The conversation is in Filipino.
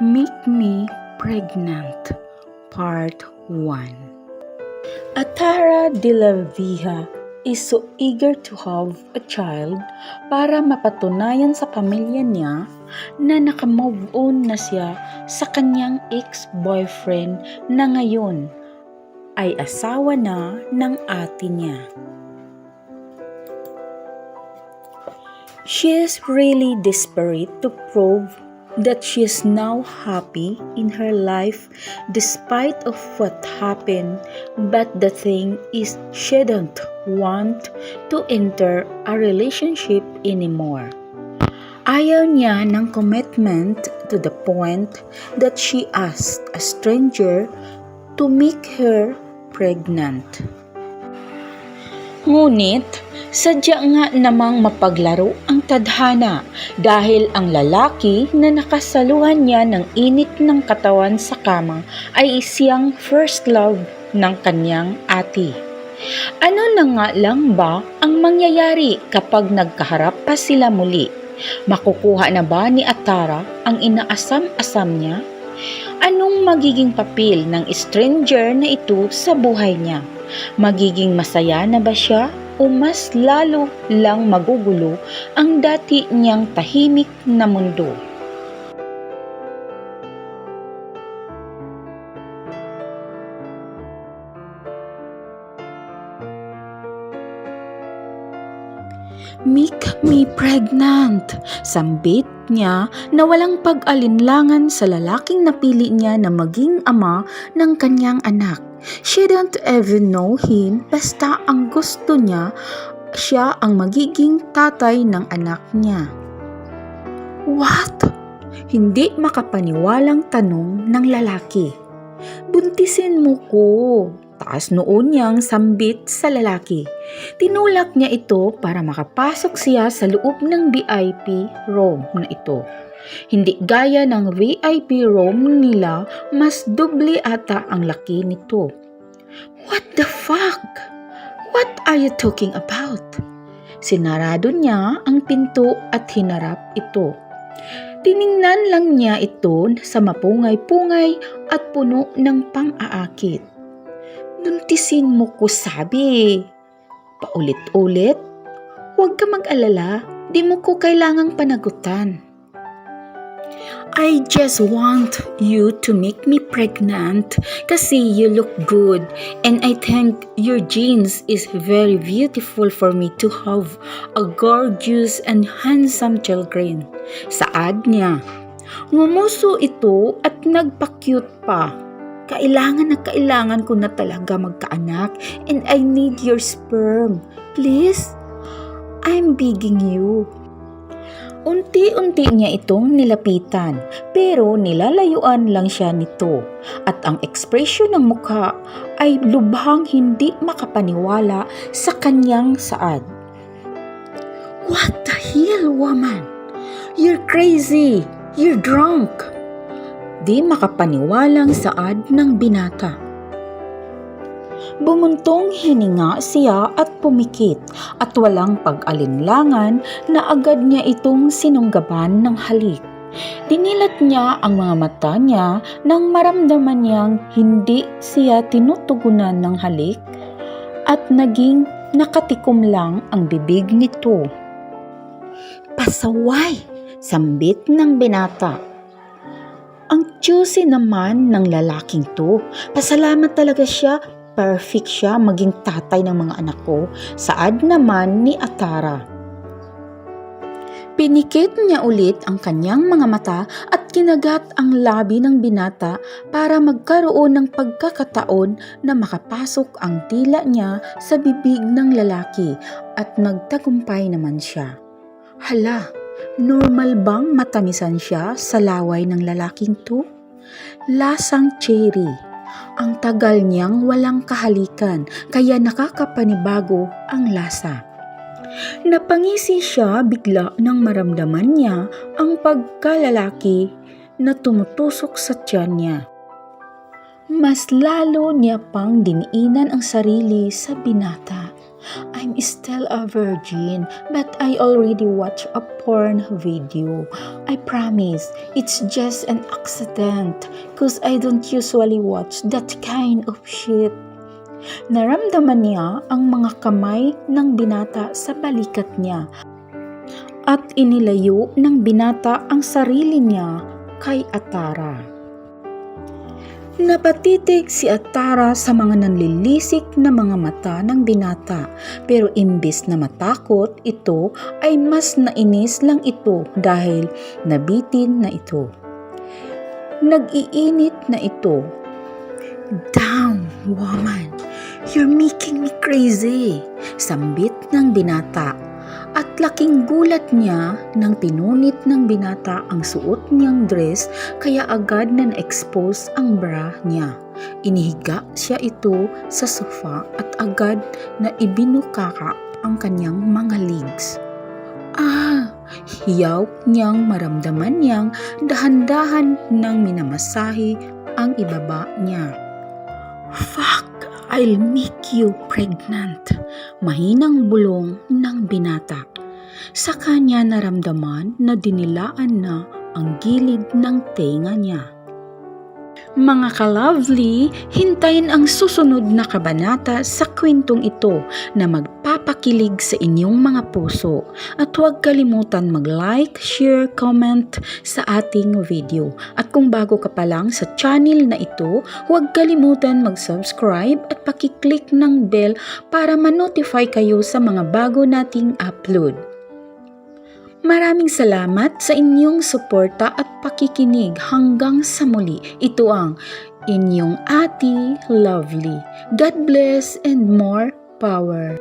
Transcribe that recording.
Make Me Pregnant, Part 1. Atara de la Villa is so eager to have a child para mapatunayan sa pamilya niya na nakamove on na siya sa kanyang ex-boyfriend na ngayon ay asawa na ng ate niya. She is really desperate to prove that she is now happy in her life despite of what happened, but the thing is she don't want to enter a relationship anymore. Ayaw niya ng commitment to the point that she asked a stranger to make her pregnant. Ngunit, sadya nga namang mapaglaro ang tadhana dahil ang lalaki na nakasaluhan niya ng init ng katawan sa kama ay siyang first love ng kanyang ate. Ano na nga lang ba ang mangyayari kapag nagkaharap pa sila muli? Makukuha na ba ni Atara ang inaasam-asam niya? Anong magiging papel ng stranger na ito sa buhay niya? Magiging masaya na ba siya o mas lalo lang magugulo ang dati niyang tahimik na mundo? Make me pregnant, sambit niya na walang pag-alinlangan sa lalaking napili niya na maging ama ng kanyang anak. She don't even know him, basta ang gusto niya, siya ang magiging tatay ng anak niya. What? Hindi makapaniwalang tanong ng lalaki. Buntisin mo ko. Taas noon niyang sambit sa lalaki. Tinulak niya ito para makapasok siya sa loob ng VIP room na ito. Hindi gaya ng VIP room nila, mas doble ata ang laki nito. What the fuck? What are you talking about? Sinarado niya ang pinto at hinarap ito. Tiningnan lang niya ito sa mapungay-pungay at puno ng pang-aakit. Buntisin mo ko sabi. Paulit-ulit. Huwag ka mag-alala, di mo ko kailangang panagutan. I just want you to make me pregnant kasi you look good and I think your genes is very beautiful for me to have a gorgeous and handsome children. Saad niya. Ngumuso ito at nagpa-cute pa. Kailangan ko na talaga magkaanak and I need your sperm. Please, I'm begging you. Unti-unti niya itong nilapitan pero nilalayuan lang siya nito at ang ekspresyon ng mukha ay lubhang hindi makapaniwala sa kanyang saad. What the hell, woman? You're crazy! You're drunk! Di makapaniwalang saad ng binata. Bumuntong hininga siya at pumikit at walang pag-alinlangan na agad niya itong sinunggaban ng halik. Dinilat niya ang mga mata niya nang maramdaman niyang hindi siya tinutugunan ng halik at naging nakatikom lang ang bibig nito. Pasaway! Sambit ng binata. Ang juicy naman ng lalaking to. Pasalamat talaga siya. Perfect siya maging tatay ng mga anak ko. Saad naman ni Atara. Pinikit niya ulit ang kanyang mga mata at kinagat ang labi ng binata para magkaroon ng pagkakataon na makapasok ang dila niya sa bibig ng lalaki at nagtagumpay naman siya. Hala! Normal bang matamisan siya sa laway ng lalaking to? Lasang cherry. Ang tagal niyang walang kahalikan kaya nakakapanibago ang lasa. Napangisi siya bigla nang maramdaman niya ang pagkalalaki na tumutusok sa tiyan niya. Mas lalo niya pang diniinan ang sarili sa binata. I'm still a virgin, but I already watched a porn video. I promise, it's just an accident, cause I don't usually watch that kind of shit. Naramdaman niya ang mga kamay ng binata sa balikat niya at inilayo ng binata ang sarili niya kay Atara. Napatitig si Atara sa mga nanlilisik na mga mata ng binata, pero imbis na matakot ito ay mas nainis lang ito dahil nabitin na ito. Nag-iinit na ito. "Damn, woman, you're making me crazy," sambit ng binata. At laking gulat niya nang pinunit ng binata ang suot niyang dress kaya agad na na-expose ang bra niya. Inihiga siya ito sa sofa at agad na ibinukaka ang kanyang mga legs. Hiyaw niyang maramdaman niyang dahan-dahan nang minamasahe ang ibaba niya. "Fuck! I'll make you pregnant," mahinang bulong ng binata. Sa kanya naramdaman na dinilaan na ang gilid ng tenga niya. Mga ka-lovely, hintayin ang susunod na kabanata sa kwentong ito na magpapakilig sa inyong mga puso. At huwag kalimutan mag-like, share, comment sa ating video. At kung bago ka pa lang sa channel na ito, huwag kalimutan mag-subscribe at pakiclick ng bell para ma-notify kayo sa mga bago nating upload. Maraming salamat sa inyong suporta at pakikinig hanggang sa muli. Ito ang inyong Ate Lovely. God bless and more power.